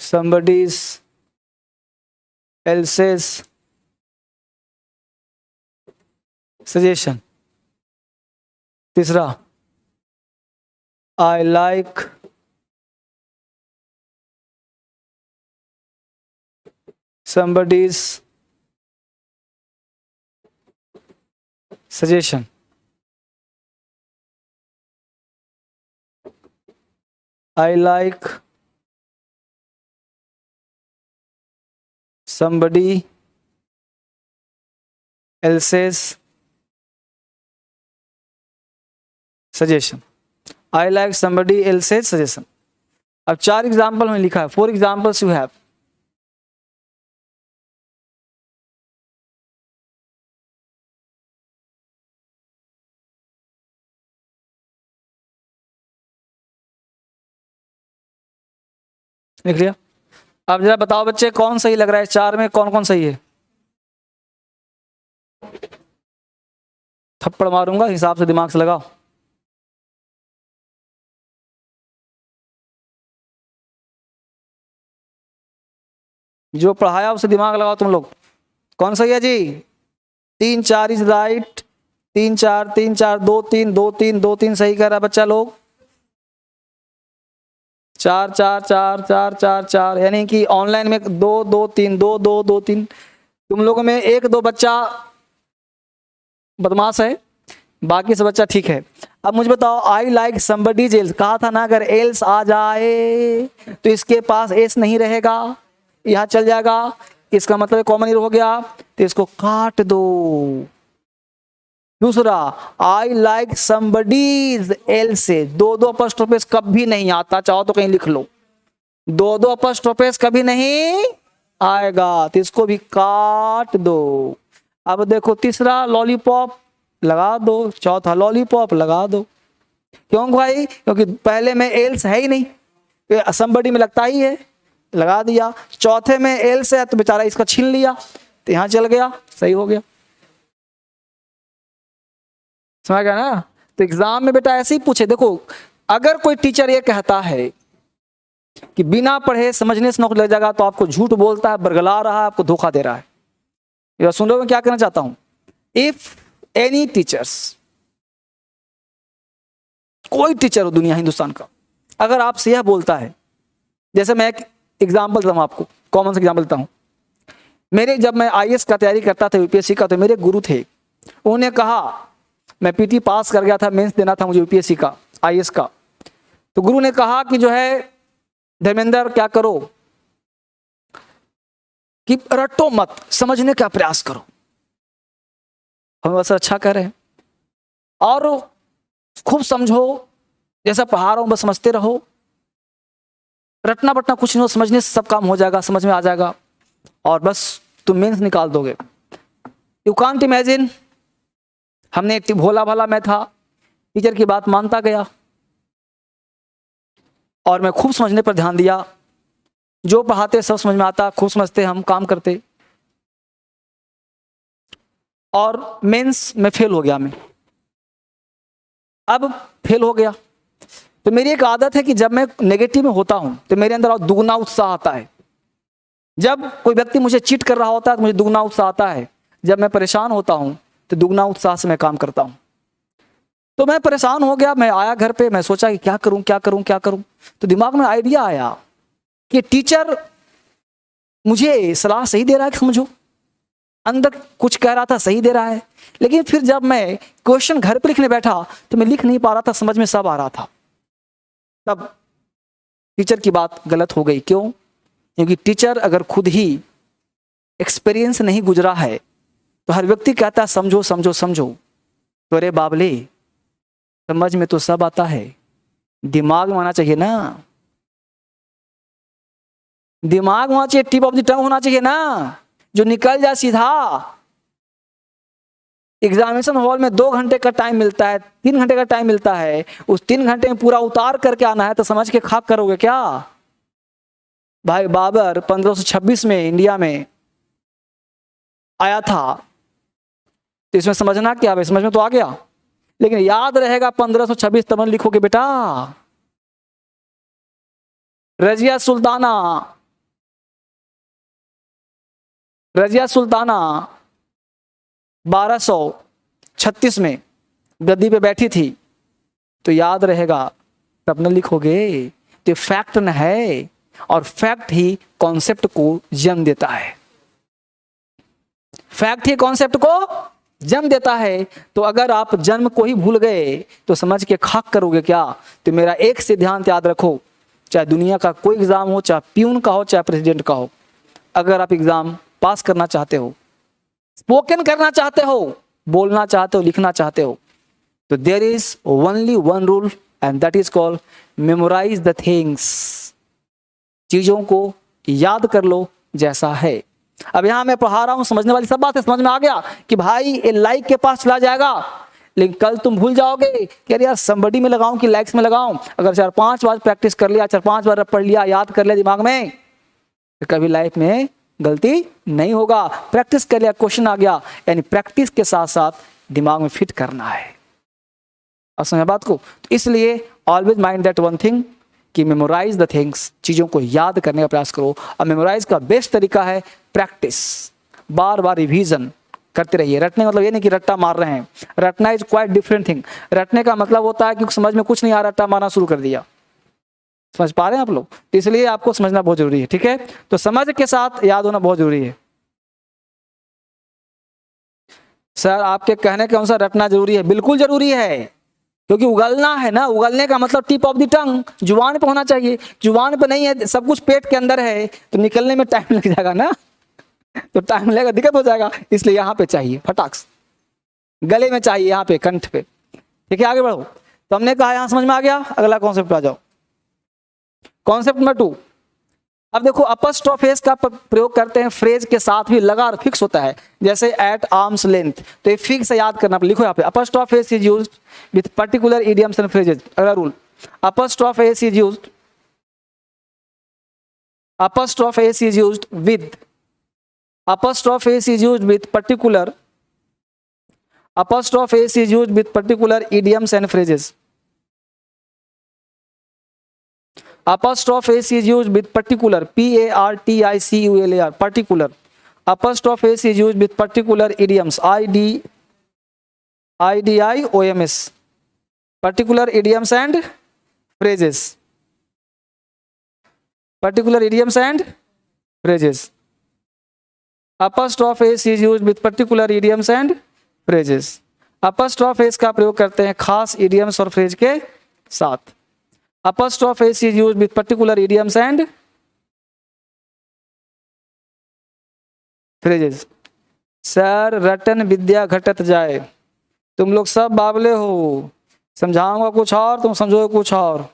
somebody's else's suggestion। तीसरा, I like somebody's suggestion। I like somebody else's suggestion। I like somebody else's suggestion। अब 4 एग्जाम्पल में लिखा है, 4 एग्जाम्पल्स यू हैव। लिख लिया? अब जरा बताओ बच्चे, कौन सही लग रहा है 4 में, कौन कौन सही है? थप्पड़ मारूंगा, हिसाब से दिमाग से लगाओ। जो पढ़ाया उसे दिमाग लगाओ तुम लोग। कौन सही है जी? 3-4 इज राइट। 3-4 3-4 2-3 2-3 2-3 सही कर रहा है बच्चा लोग। 4-4-4-4-4-4 यानी कि ऑनलाइन में 2-2-3 2-2-2-3। तुम लोगों में 1-2 बच्चा बदमाश है, बाकी सब बच्चा ठीक है। अब मुझे बताओ, आई लाइक समबडीज एल्स, कहा था ना अगर एल्स आ जाए तो इसके पास एस नहीं रहेगा, यहां चल जाएगा, इसका मतलब कॉमन ईयर हो गया, तो इसको काट दो। दूसरा, आई लाइक समबडीज एल्स से 2-2 अपॉस्ट्रोफेस कभी नहीं आता, चाहो तो कहीं लिख लो, 2-2 अपॉस्ट्रोफेस कभी नहीं आएगा, तो इसको भी काट दो। अब देखो तीसरा, लॉलीपॉप लगा दो, चौथा लॉलीपॉप लगा दो। क्यों भाई? क्योंकि पहले में एल्स है ही नहीं, somebody में लगता ही है, लगा दिया। चौथे में एल्स है तो बेचारा इसका छीन लिया, तो यहां चल गया, सही हो गया। समझ गया ना? तो एग्जाम में बेटा ऐसे ही पूछे। देखो, अगर कोई टीचर ये कहता है कि बिना पढ़े समझने से नौकरी लग जाएगा, तो आपको झूठ बोलता है, बरगला रहा है, आपको धोखा दे रहा है। ये सुन लो मैं क्या कहना चाहता हूं। इफ एनी टीचर्स, कोई टीचर हो दुनिया हिंदुस्तान का, अगर आपसे यह बोलता है, जैसे मैं एक एग्जाम्पल देता हूं आपको, कॉमन से एग्जाम्पल देता हूं। मेरे जब मैं आईएएस का तैयारी करता था, यूपीएससी का, तो मेरे गुरु थे, उन्होंने कहा, मैं पीटी पास कर गया था, मेंस देना था मुझे यूपीएससी का, आईएएस का। तो गुरु ने कहा कि जो है धर्मेंद्र क्या करो कि रटो मत, समझने का प्रयास करो। हम बस अच्छा कह रहे हैं, और खूब समझो, जैसा पढ़ा रहा हूं बस समझते रहो, रटना बटना कुछ नहीं हो, समझने से सब काम हो जाएगा, समझ में आ जाएगा, और बस तुम मेंस निकाल दोगे। यू कांट इमेजिन, हमने एक भोला भाला मैं था, टीचर की बात मानता गया, और मैं खूब समझने पर ध्यान दिया, जो पढ़ाते सब समझ में आता, खूब समझते, हम काम करते, और मेंस में फेल हो गया। मैं अब फेल हो गया, तो मेरी एक आदत है कि जब मैं नेगेटिव में होता हूं तो मेरे अंदर दुगना उत्साह आता है। जब कोई व्यक्ति मुझे चीट कर रहा होता है तो मुझे दुगना उत्साह आता है। जब मैं परेशान होता हूं तो दुगना उत्साह से मैं काम करता हूं। तो मैं परेशान हो गया, मैं आया घर पे, मैं सोचा कि क्या करूं क्या करूं क्या करूं। तो दिमाग में आइडिया आया कि टीचर मुझे सलाह सही दे रहा है कि समझो, अंदर कुछ कह रहा था सही दे रहा है, लेकिन फिर जब मैं क्वेश्चन घर पे लिखने बैठा तो मैं लिख नहीं पा रहा था, समझ में सब आ रहा था। तब टीचर की बात गलत हो गई। क्यों? क्योंकि टीचर अगर खुद ही एक्सपीरियंस नहीं गुजरा है तो हर व्यक्ति कहता है समझो समझो समझो, तो अरे बाबले, समझ में तो सब आता है, दिमाग में आना चाहिए ना, दिमाग होना चाहिए, टिप ऑफ द टंग होना चाहिए ना, जो निकल जाए सीधा। एग्जामिनेशन हॉल में 2 घंटे का टाइम मिलता है, 3 घंटे का टाइम मिलता है, उस 3 घंटे में पूरा उतार करके आना है, तो समझ के खाक करोगे क्या? भाई बाबर 1526 में इंडिया में आया था, तो इसमें समझना क्या है? समझ में तो आ गया, लेकिन याद रहेगा 1526 तब लिखोगे बेटा। रजिया सुल्ताना 1236 में गद्दी पे बैठी थी, तो याद रहेगा, तब न लिखोगे। तो फैक्ट न है, और फैक्ट ही कॉन्सेप्ट को जन्म देता है, फैक्ट ही कॉन्सेप्ट को जन्म देता है। तो अगर आप जन्म को ही भूल गए तो समझ के खाक करोगे क्या? तो मेरा एक सिद्धांत याद रखो, चाहे दुनिया का कोई एग्जाम हो, चाहे प्यून का हो, चाहे प्रेसिडेंट का हो, अगर आप एग्जाम पास करना चाहते हो, स्पोकन करना चाहते हो, बोलना चाहते हो, लिखना चाहते हो, तो there is only one rule, and that is called memorize the things. चीजों को याद कर लो जैसा है। अब यहां मैं पढ़ा रहा हूं, समझने वाली सब बातें समझ में आ गया कि भाई ये लाइक के पास चला जाएगा, लेकिन कल तुम भूल जाओगे कि अरे यार समबडी में लगाऊं कि लाइक्स में लगाऊं। अगर 4-5 बार प्रैक्टिस कर लिया, 4-5 बार पढ़ लिया, याद कर लिया दिमाग में, तो कभी लाइफ में गलती नहीं होगा। प्रैक्टिस कर लिया, क्वेश्चन आ गया, यानी प्रैक्टिस के साथ साथ दिमाग में फिट करना है। अब समझ बात को? तो इसलिए always mind that one thing कि मेमोराइज द थिंग्स, चीजों को याद करने का प्रयास करो। और मेमोराइज का बेस्ट तरीका है प्रैक्टिस, बार बार रिवीजन करते रहिए। रटने का मतलब ये नहीं कि रट्टा मार रहे हैं, रटना इज क्वाइट डिफरेंट थिंग। रटने का मतलब होता है कि समझ में कुछ नहीं आ रहा, रट्टा मारना शुरू कर दिया। समझ पा रहे हैं आप लोग? तो इसलिए आपको समझना बहुत जरूरी है, ठीक है? तो समझ के साथ याद होना बहुत जरूरी है। सर आपके कहने के अनुसार रटना जरूरी है, बिल्कुल जरूरी है, क्योंकि उगलना है ना, उगलने का मतलब टिप ऑफ द टंग, जुबान पे होना चाहिए। जुबान पे नहीं है, सब कुछ पेट के अंदर है, तो निकलने में टाइम लग जाएगा ना, तो टाइम लगेगा, दिक्कत हो जाएगा। इसलिए यहाँ पे चाहिए फटाक से, गले में चाहिए, यहाँ पे कंठ पे, ठीक है? आगे बढ़ो। तो हमने कहा यहाँ समझ में आ गया, अगला कॉन्सेप्ट आ जाओ। कॉन्सेप्ट नंबर 2, अब देखो अपस्ट्रोफेस का प्रयोग करते हैं फ्रेज के साथ भी, लगा और फिक्स होता है, जैसे एट आर्म्स लेंथ, तो ये फिक्स है, याद करना, लिखो यहाँ पे apostrophe s is used with particular idioms and phrases. अगला rule, apostrophe s is used, apostrophe is used with, apostrophe is used with particular, apostrophe is used with particular idioms and phrases, apostrophe is used with particular, particular, particular, apostrophe is used with particular idioms, idioms, particular idioms and phrases, particular idioms and phrases, apostrophe is used with particular idioms and phrases, apostrophe का प्रयोग करते हैं खास idioms और phrase के साथ, apostrophe is used with particular idioms and phrases। Sir रटन विद्या घटत जाए, तुम लोग सब बावले हो, समझाऊंगा कुछ और तुम समझोगे कुछ और,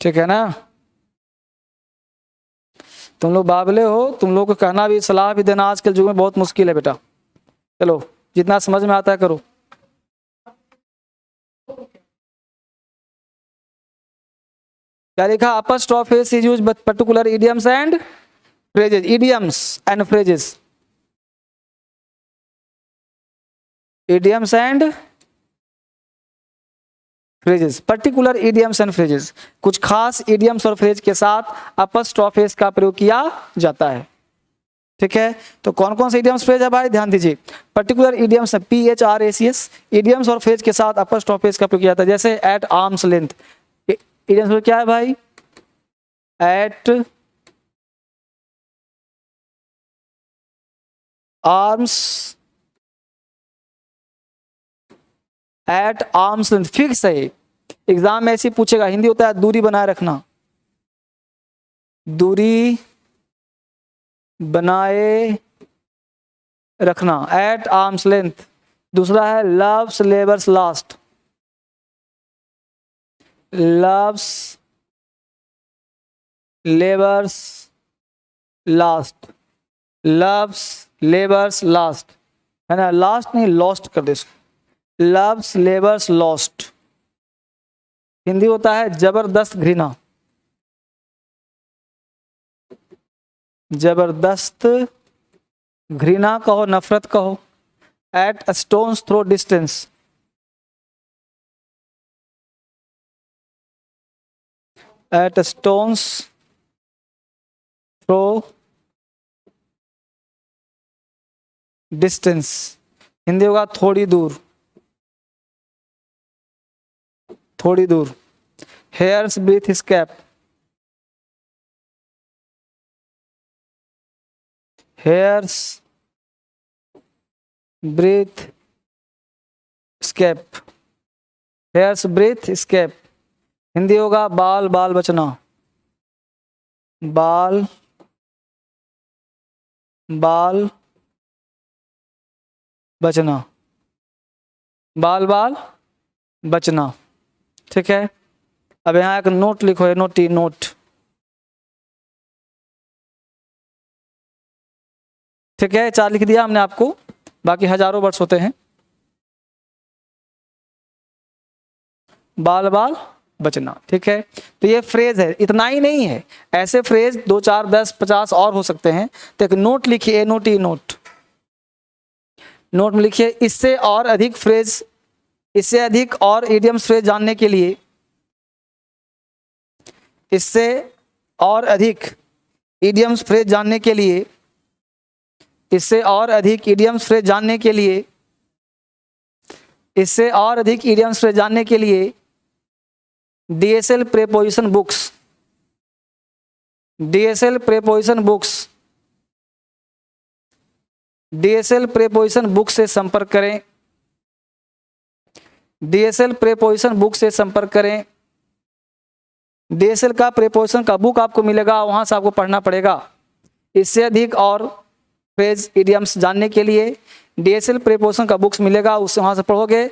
ठीक है ना। तुम लोग बावले हो, तुम लोग को कहना भी, सलाह भी देना आजकल युग में बहुत मुश्किल है बेटा। चलो जितना समझ में आता है करो। क्या लिखा, apostrophe s is used with particular idioms and phrases, idioms and phrases, idioms and phrases, particular idioms and phrases, कुछ खास इडियम्स और फ्रेज के साथ अपस्ट्रोफेस का प्रयोग किया जाता है, ठीक है। तो कौन कौन से इडियम्स फ्रेज है भाई, ध्यान दीजिए, पर्टिकुलर इडियम्स PHRACS, इडियम्स और फ्रेज के साथ अपस्ट्रोफेस का प्रयोग किया जाता है, जैसे एट आर्म्स लेंथ, इडियम्स क्या है भाई, at arms, at arms length fix है, एग्जाम में ऐसे पूछेगा, हिंदी होता है दूरी बनाए रखना, दूरी बनाए रखना, एट आर्म्स लेंथ। दूसरा है loves labours last, loves labours last, loves labours last, है ना, लास्ट नहीं लॉस्ट कर दे इसको, लव्स लेबर्स लॉस्ट। हिंदी होता है जबरदस्त घृणा, जबरदस्त घृणा कहो, नफरत कहो, at a stone's throw distance, at a stone's throw distance, Hindi होगा थोड़ी दूर, थोड़ी दूर, hair's breadth escape, hair's breadth escape, hair's breadth escape, Hindi होगा बाल बाल बचना, बाल बाल बचना, बाल बाल बचना, ठीक है। अब यहाँ एक नोट लिखो, नोटी नोट, ठीक है, 4 लिख दिया हमने आपको, बाकी हजारों वर्ड्स होते हैं, बाल बाल बचना, ठीक है। तो ये फ्रेज है, इतना ही नहीं है, ऐसे फ्रेज 2 4 10 50 और हो सकते हैं। तो एक नोट लिखिए, नोटी नोट, नोट में लिखिए, इससे और अधिक फ्रेज, इससे अधिक और इडियम्स फ्रेज जानने के लिए, इससे और अधिक इडियम्स फ्रेज जानने के लिए, इससे और अधिक इडियम्स फ्रेज जानने के लिए, इससे और अधिक इडियम्स फ्रेज जानने के लिए DSL preposition books, DSL preposition books, DSL preposition book से संपर्क करें, DSL प्रेपोजिशन बुक से संपर्क करें। DSL का प्रेपोजिशन का बुक आपको मिलेगा, वहां से आपको पढ़ना पड़ेगा। इससे अधिक और फ्रेज इडियम्स जानने के लिए DSL प्रेपोजिशन का बुक्स मिलेगा, उससे वहां से पढ़ोगे।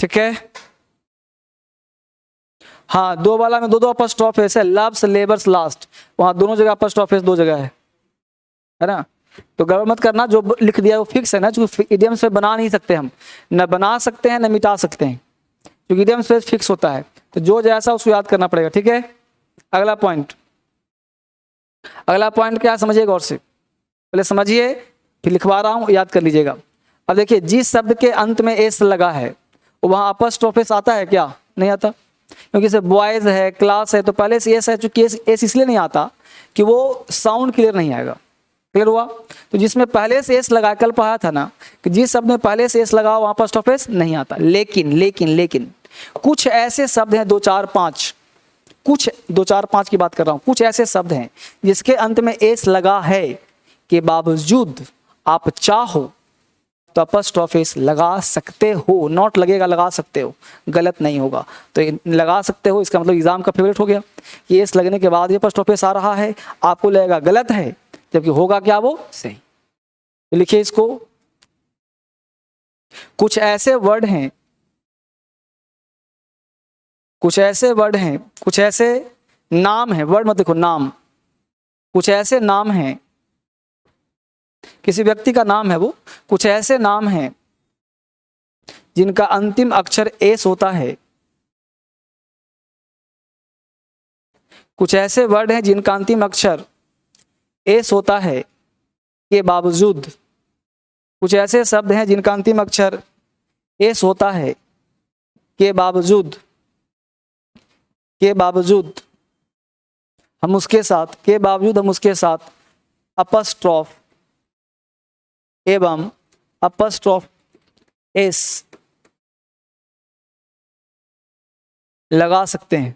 ठीक है। हाँ, दो वाला में दो दो अपस्ट्रॉफ है, लव्स लेबर्स लास्ट, वहां दोनों जगह अपस्ट्रॉफ है, दो जगह है ना। तो गड़बड़ मत करना, जो लिख दिया वो फिक्स है ना, जो इडियम्स पे बना नहीं सकते हम, न बना सकते हैं न मिटा सकते हैं, क्योंकि इडियम्स पे फिक्स होता है, तो जो जैसा उसको याद करना पड़ेगा। ठीक है, अगला पॉइंट, अगला पॉइंट क्या समझिए गौर से, पहले समझिए फिर लिखवा रहा हूं, याद कर लीजिएगा। अब देखिए, जिस शब्द के अंत में एस लगा है वहां अपस्ट्रोफिस आता है क्या? नहीं आता, क्योंकि जैसे बॉयज है, क्लास है, तो पहले से एस है, चूंकि एस इसलिए नहीं आता कि वो साउंड क्लियर नहीं आएगा। क्लियर हुआ? तो जिसमें पहले से एस लगा, कल पढ़ा था ना कि जिस शब्द में पहले से एस लगा वहां अपस्ट्रोफिस नहीं आता। लेकिन लेकिन लेकिन कुछ ऐसे शब्द हैं, 2 4 5, कुछ 2 4 5 की बात कर रहा हूं, कुछ ऐसे शब्द हैं जिसके अंत में एस लगा है के बावजूद आप चाहो तो अपस्ट्रोफिस लगा सकते हो, नॉट लगेगा, लगा सकते हो, गलत नहीं होगा। तो लगा सकते हो इसका मतलब एग्जाम का फेवरेट हो गया, ये एस लगने के बाद ये अपस्ट्रोफिस आ रहा है, आपको लगेगा गलत है, जबकि होगा क्या? वो सही। तो लिखिए इसको, कुछ ऐसे वर्ड हैं, कुछ ऐसे वर्ड हैं, कुछ ऐसे नाम हैं, वर्ड मत देखो, नाम, कुछ ऐसे नाम हैं, किसी व्यक्ति का नाम है वो, कुछ ऐसे नाम हैं जिनका अंतिम अक्षर एस होता है, कुछ ऐसे वर्ड हैं जिनका अंतिम अक्षर एस होता है के बावजूद, कुछ ऐसे शब्द हैं जिनका अंतिम अक्षर एस होता है के बावजूद, के बावजूद हम उसके साथ, के बावजूद हम उसके साथ अपस्ट्रॉफ एवं अपस्ट्रॉफ एस लगा सकते हैं।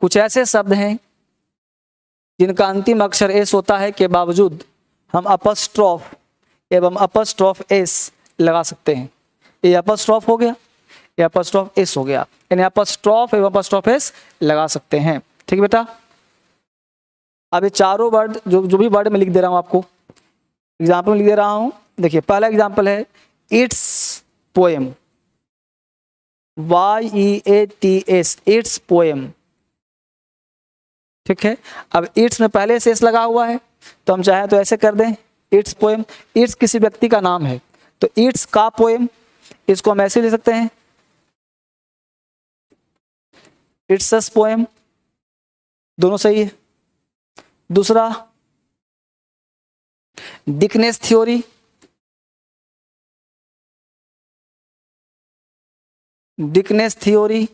कुछ ऐसे शब्द हैं जिनका अंतिम अक्षर एस होता है के बावजूद हम अपस्ट्रॉफ एवं अपस्ट्रॉफ एस लगा सकते हैं। ये अपस्ट्रॉफ हो गया, ये अपस्ट्रॉफ एस हो गया, यानी अपस्ट्रॉफ एवं अपस्ट्रॉफ एस लगा सकते हैं। ठीक है बेटा, अब ये चारों वर्ड जो भी वर्ड मैं लिख दे रहा हूं आपको, एग्जाम्पल लिख दे रहा हूं। देखिए, पहला एग्जाम्पल है it's poem, YEATS, it's poem. ठीक है, अब इट्स में पहले से एस लगा हुआ है, तो हम चाहें तो ऐसे कर दें, इट्स पोएम। इट्स किसी व्यक्ति का नाम है, तो इट्स का पोएम, इसको हम ऐसे ले सकते हैं, इट्स पोएम, दोनों सही है। दूसरा, डिकनेस थ्योरी, डिकनेस थ्योरी,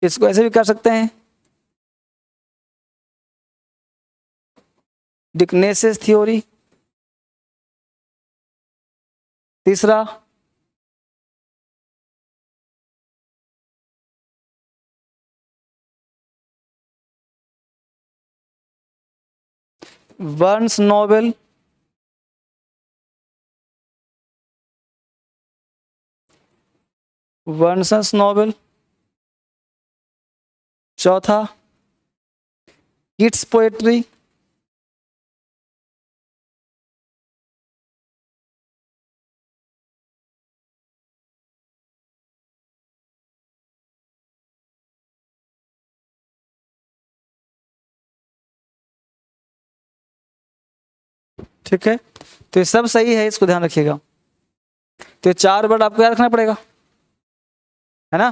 इसको ऐसे भी कर सकते हैं, डिकनेसिस थ्योरी। तीसरा, बर्न्स नोबेल, वर्नस नोबेल। चौथा, किड्स पोएट्री, ठीक है। तो ये सब सही है, इसको ध्यान रखिएगा। तो ये 4 वर्ड आपको याद रखना पड़ेगा, है ना,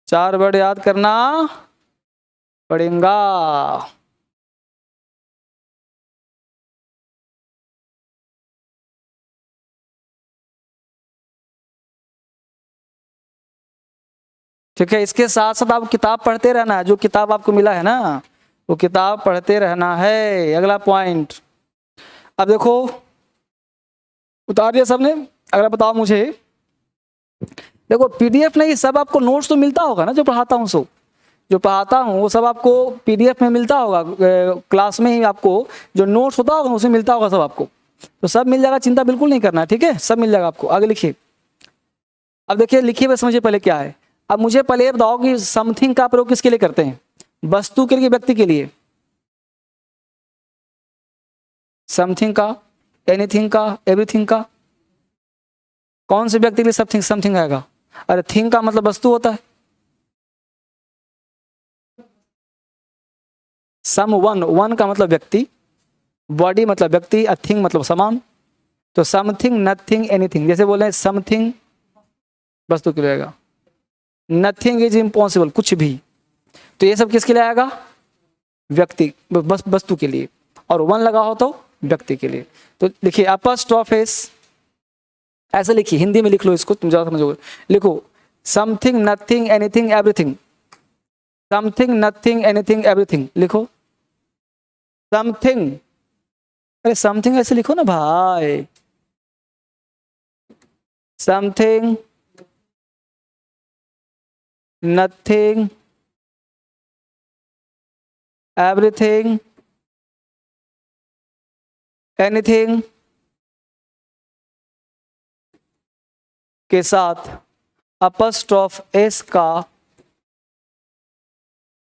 4 वर्ड याद करना पड़ेगा। ठीक है, इसके साथ साथ आप किताब पढ़ते रहना है, जो किताब आपको मिला है ना वो किताब पढ़ते रहना है। अगला पॉइंट, अब देखो उतार दिया सबने, अगला बताओ मुझे। देखो पीडीएफ नहीं, सब आपको नोट्स तो मिलता होगा ना, जो पढ़ाता हूँ, सो जो पढ़ाता हूँ वो सब आपको पीडीएफ में मिलता होगा, क्लास में ही आपको जो नोट्स होता होगा उसमें मिलता होगा सब आपको, तो सब मिल जाएगा, चिंता बिल्कुल नहीं करना है। ठीक है, सब मिल जाएगा आपको। आगे लिखिए, अब देखिए, लिखिए बस, समझिए पहले क्या है। अब मुझे पहले ये बताओ कि समथिंग का प्रयोग किसके लिए करते हैं? वस्तु के लिए, व्यक्ति के लिए? समथिंग का, एनीथिंग का, एवरीथिंग का? कौन से व्यक्ति के लिए समथिंग समथिंग आएगा? अरे थिंग का मतलब वस्तु होता है। सम वन, वन का मतलब व्यक्ति, बॉडी मतलब व्यक्ति, अ थिंग मतलब सामान। तो समथिंग, नथिंग, एनीथिंग। जैसे बोले समथिंग वस्तु के लिए आएगा, नथिंग इज इम्पॉसिबल, कुछ भी। तो ये सब किसके लिए आएगा? व्यक्ति, बस वस्तु के लिए। और वन लगा हो तो व्यक्ति के लिए। तो देखिए अपॉस्ट्रोफेस ऐसे लिखिए, हिंदी में लिख लो इसको, तुम ज्यादा समझोगे। लिखो something, nothing, anything, everything. Something, nothing, anything, everything लिखो। समथिंग, अरे समथिंग ऐसे लिखो ना भाई। समथिंग, नथिंग, एवरीथिंग, एनीथिंग के साथ अपॉस्ट्रोफ एस का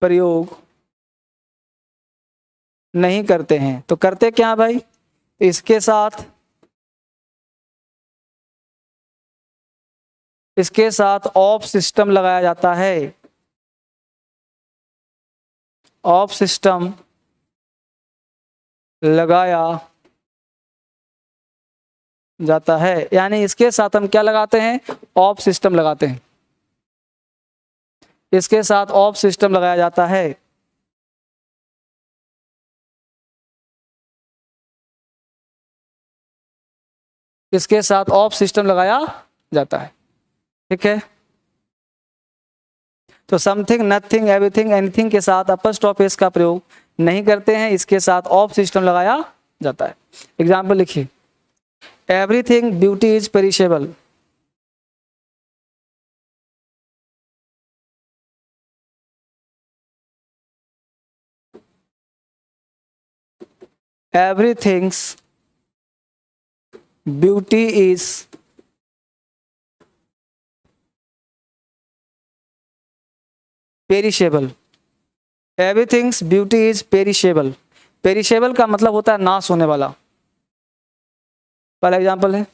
प्रयोग नहीं करते हैं। तो करते क्या भाई? इसके साथ ऑफ सिस्टम लगाया जाता है। ऑफ सिस्टम लगाया जाता है, यानी इसके साथ हम क्या लगाते हैं? ऑफ सिस्टम लगाते हैं। इसके साथ ऑफ सिस्टम लगाया जाता है। इसके साथ ऑफ सिस्टम लगाया जाता है। ठीक है। तो समथिंग, नथिंग, एवरीथिंग, एनीथिंग के साथ अपॉस्ट्रोफ एस का प्रयोग नहीं करते हैं, इसके साथ ऑफ सिस्टम लगाया जाता है। एग्जाम्पल लिखिए, everything beauty is perishable. Everything's beauty is perishable. Everything's beauty is perishable. Perishable का मतलब होता है नाश होने वाला। पहला एग्जाम्पल है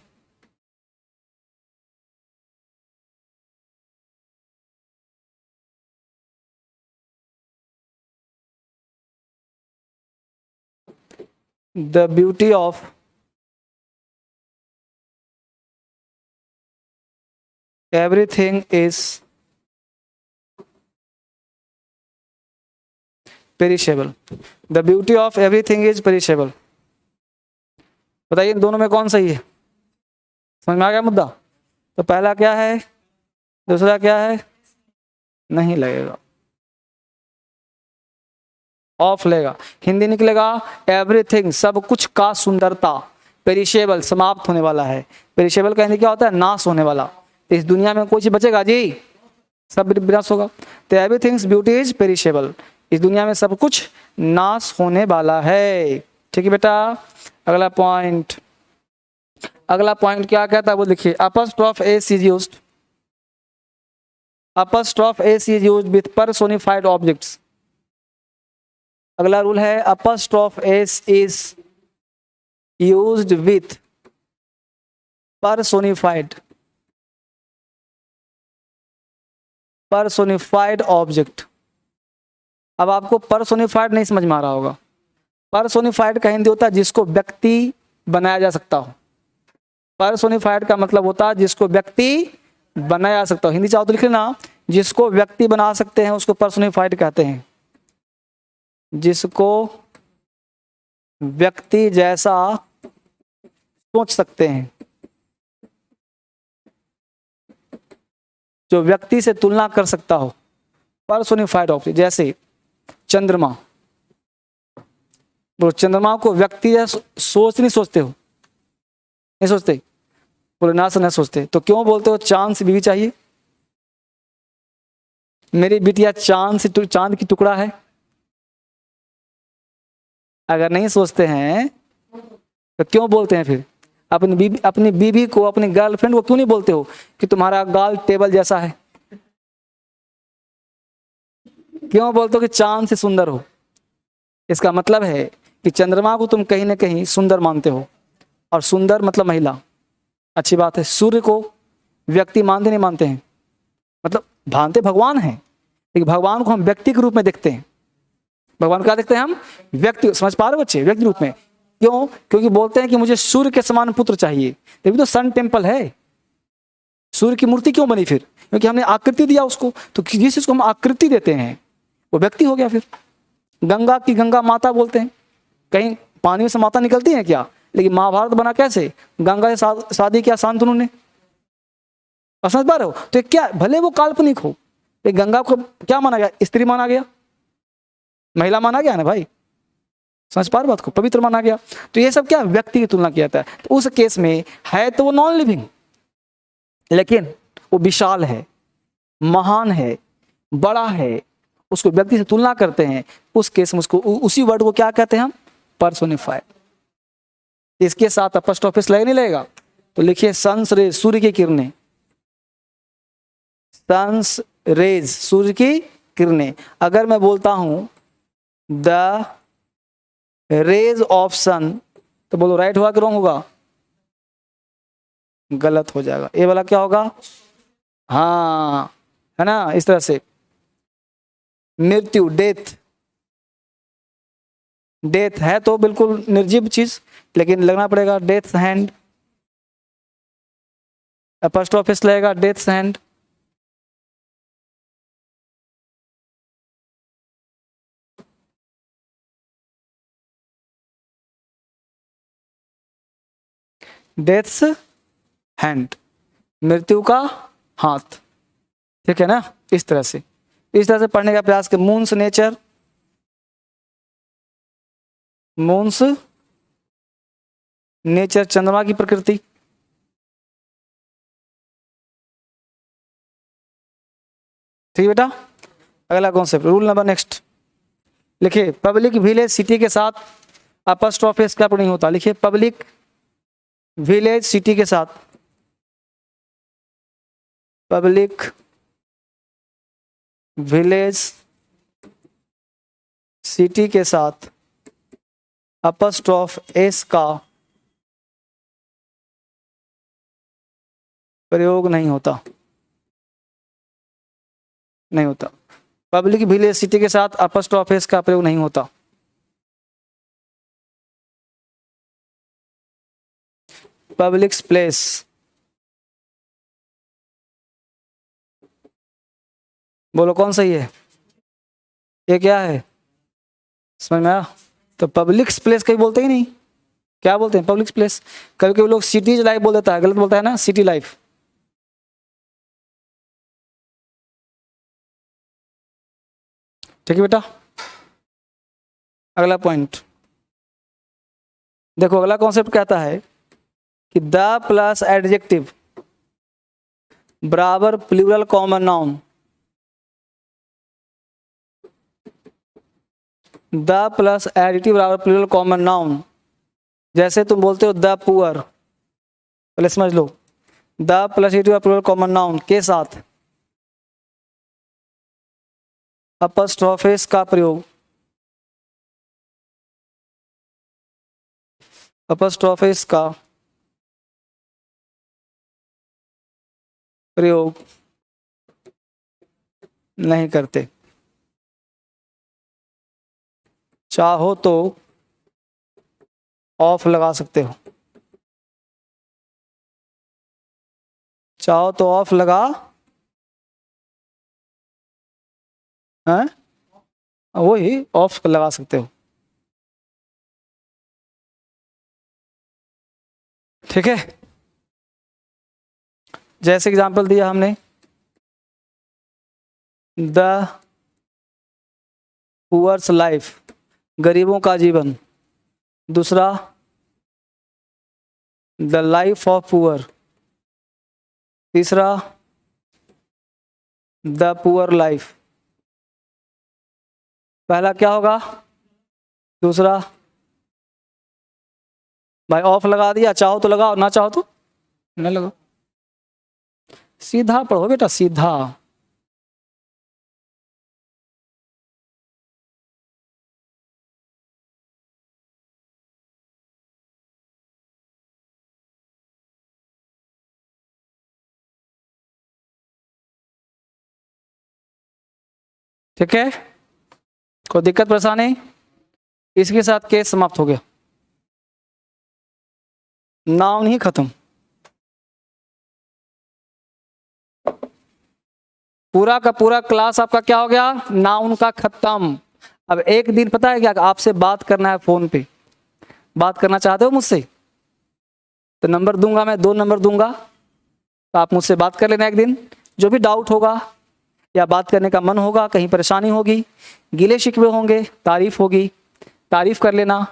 the beauty of everything is perishable. The beauty of everything is perishable. बताइए इन दोनों में कौन सही है? समझ में आ गया मुद्दा? तो पहला क्या है, दूसरा क्या है? नहीं लगेगा, ऑफ लेगा। हिंदी निकलेगा एवरीथिंग, सब कुछ का सुंदरता, पेरिशेबल समाप्त होने वाला है। पेरिशेबल का हिंदी क्या होता है? नाश होने वाला। तो इस दुनिया में कोई चीज बचेगा जी? सब विनाश होगा। तो एवरीथिंग्स ब्यूटी इज पेरिशेबल, इस दुनिया में सब कुछ नाश होने वाला है। ठीक है बेटा। अगला पॉइंट, अगला पॉइंट क्या कहता है वो देखिए, apostrophe S is used, apostrophe S is used with personified objects. अगला रूल है apostrophe S is used with personified object. अब आपको पर्सोनिफाइड नहीं समझ में आ रहा होगा। पर्सोनिफाइड का हिंदी होता है जिसको व्यक्ति बनाया जा सकता हो। पर्सोनिफाइड का मतलब होता है जिसको व्यक्ति बनाया जा सकता हो। हिंदी चाहो तो लिख लेना, जिसको व्यक्ति बना सकते हैं उसको पर्सोनिफाइड कहते हैं। जिसको व्यक्ति जैसा सोच सकते हैं, जो व्यक्ति से तुलना कर सकता हो, पर्सोनिफाइड ऑब्जेक्ट। जैसे चंद्रमा, बोलो चंद्रमा को व्यक्ति सोच नहीं सोचते हो? नहीं सोचते? बोले ना से नहीं सोचते। तो क्यों बोलते हो चांद से बीवी चाहिए? मेरी बिटिया चांद की टुकड़ा है। अगर नहीं सोचते हैं तो क्यों बोलते हैं फिर? अपनी बीवी को, अपनी गर्लफ्रेंड को क्यों नहीं बोलते हो कि तुम्हारा गाल टेबल जैसा है? क्यों बोलते हो कि चांद से सुंदर हो? इसका मतलब है कि चंद्रमा को तुम कहीं ना कहीं सुंदर मानते हो, और सुंदर मतलब महिला। अच्छी बात है। सूर्य को व्यक्ति मानते नहीं मानते हैं? मतलब भानते भगवान हैं, लेकिन भगवान को हम व्यक्ति के रूप में देखते हैं। भगवान को क्या देखते हैं हम? व्यक्ति। समझ पा रहे बच्चे? व्यक्ति रूप में। क्यों? क्योंकि बोलते हैं कि मुझे सूर्य के समान पुत्र चाहिए, तभी तो सन टेम्पल है। सूर्य की मूर्ति क्यों बनी फिर? क्योंकि हमने आकृति दिया उसको। तो जिस चीज को हम आकृति देते हैं वो व्यक्ति हो गया। फिर गंगा की गंगा माता बोलते हैं, कहीं पानी में से माता निकलती है क्या? लेकिन महाभारत बना कैसे? गंगा से शादी किया शांतनु ने। समझ पा रहे हो? तो क्या, भले वो काल्पनिक हो, लेकिन गंगा को क्या माना गया? स्त्री माना गया, महिला माना गया ना भाई। समझ पा रहे बात को? पवित्र माना गया। तो ये सब क्या, व्यक्ति की तुलना किया जाता है। तो उस केस में है तो वो नॉन लिविंग, लेकिन वो विशाल है, महान है, बड़ा है, उसको व्यक्ति से तुलना करते हैं। उस केस में उसको, उसी वर्ड को क्या कहते हैं हम? पर्सोनिफाई। इसके साथ अपॉस्ट्रोफिस लगे नहीं लगेगा? तो लिखिए सन्स रेज, सूर्य की किरणें। सन्स रेज, सूर्य की किरणें। अगर मैं बोलता हूं द रेज ऑफ सन, तो बोलो राइट होगा कि रॉन्ग होगा? गलत हो जाएगा। ये वाला क्या होगा? हाँ, है ना? इस तरह से मृत्यु, डेथ। डेथ है तो बिल्कुल निर्जीव चीज, लेकिन लगना पड़ेगा डेथ हैंड। अपॉस्ट्रोफिस लगेगा डेथ हैंड। डेथ्स हैंड, मृत्यु का हाथ। ठीक है ना? इस तरह से पढ़ने का प्रयास कर। मून्स नेचर, मून्स नेचर, चंद्रमा की प्रकृति। ठीक है बेटा? अगला कॉन्सेप्ट, रूल नंबर नेक्स्ट। लिखिए पब्लिक विलेज सिटी के साथ अपॉस्ट्रोफिस का नहीं होता। लिखिए पब्लिक विलेज सिटी के साथ, पब्लिक विलेज सिटी के साथ अपॉस्ट्रोफ एस का प्रयोग नहीं होता। नहीं होता। पब्लिक विलेज सिटी के साथ अपॉस्ट्रोफ एस का प्रयोग नहीं होता। पब्लिक प्लेस, बोलो कौन सही है? ये क्या है? समझ में आया? तो पब्लिक प्लेस कहीं बोलते ही नहीं। क्या बोलते हैं? Public place. कभी कभी लोग सिटीज लाइफ बोल देता है, गलत बोलता है ना, सिटी लाइफ। ठीक है बेटा? अगला पॉइंट देखो। अगला कॉन्सेप्ट कहता है कि द प्लस एडजेक्टिव बराबर plural common noun. The plus additive बराबर प्लूरल कॉमन नाउन। जैसे तुम बोलते हो द पुअर, पहले समझ लो। The plus additive plural common noun के साथ अपॉस्ट्रोफिस का प्रयोग, अपॉस्ट्रोफिस का प्रयोग नहीं करते। चाहो तो ऑफ लगा सकते हो, चाहो तो ऑफ लगा, हैं? वही ऑफ लगा सकते हो। ठीक है? जैसे एग्जांपल दिया हमने, द पुअर्स लाइफ, गरीबों का जीवन। दूसरा द लाइफ ऑफ पुअर। तीसरा द पुअर लाइफ। पहला क्या होगा? दूसरा भाई ऑफ लगा दिया, चाहो तो लगाओ, ना चाहो तो न लगाओ। सीधा पढ़ो बेटा, सीधा। ठीक है, कोई दिक्कत परेशानी? इसके साथ केस समाप्त हो गया, नाउन ही खत्म, पूरा का पूरा क्लास आपका क्या हो गया, नाउन का खत्म। अब एक दिन पता है क्या, आपसे बात करना है, फोन पे बात करना चाहते हो मुझसे, तो नंबर दूंगा मैं, 2 नंबर दूंगा, तो आप मुझसे बात कर लेना एक दिन। जो भी डाउट होगा या बात करने का मन होगा, कहीं परेशानी होगी, गिले शिकवे होंगे, तारीफ होगी, तारीफ कर लेना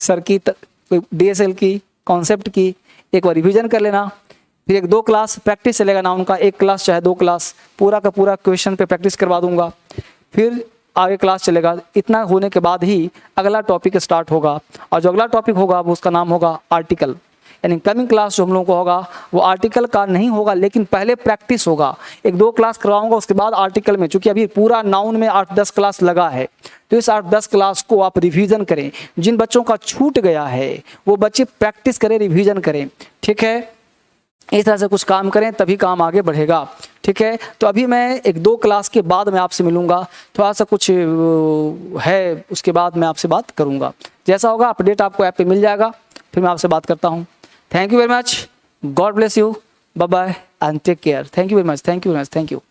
सर की, DSL की, कॉन्सेप्ट की, एक बार रिवीजन कर लेना। फिर 1-2 क्लास प्रैक्टिस चलेगा ना उनका, 1 क्लास चाहे 2 क्लास, पूरा का पूरा क्वेश्चन पे प्रैक्टिस करवा दूंगा, फिर आगे क्लास चलेगा। इतना होने के बाद ही अगला टॉपिक स्टार्ट होगा, और जो अगला टॉपिक होगा वो उसका नाम होगा आर्टिकल। यानी कमिंग क्लास जो हम लोगों को होगा वो आर्टिकल का नहीं होगा, लेकिन पहले प्रैक्टिस होगा, 1-2 क्लास करवाऊंगा, उसके बाद आर्टिकल में, चूंकि अभी पूरा नाउन में 8-10 क्लास लगा है, तो इस 8-10 क्लास को आप रिवीजन करें। जिन बच्चों का छूट गया है वो बच्चे प्रैक्टिस करें, रिवीजन करें, ठीक है, इस तरह से कुछ काम करें, तभी काम आगे बढ़ेगा, ठीक है। तो अभी मैं 1-2 क्लास के बाद मैं आपसे मिलूंगा, थोड़ा सा कुछ है, उसके बाद मैं आपसे बात करूंगा। जैसा होगा अपडेट आपको ऐप पे मिल जाएगा, फिर मैं आपसे बात करता हूँ। Thank you very much, God bless you, bye bye and take care. Thank you very much, thank you very much, thank you.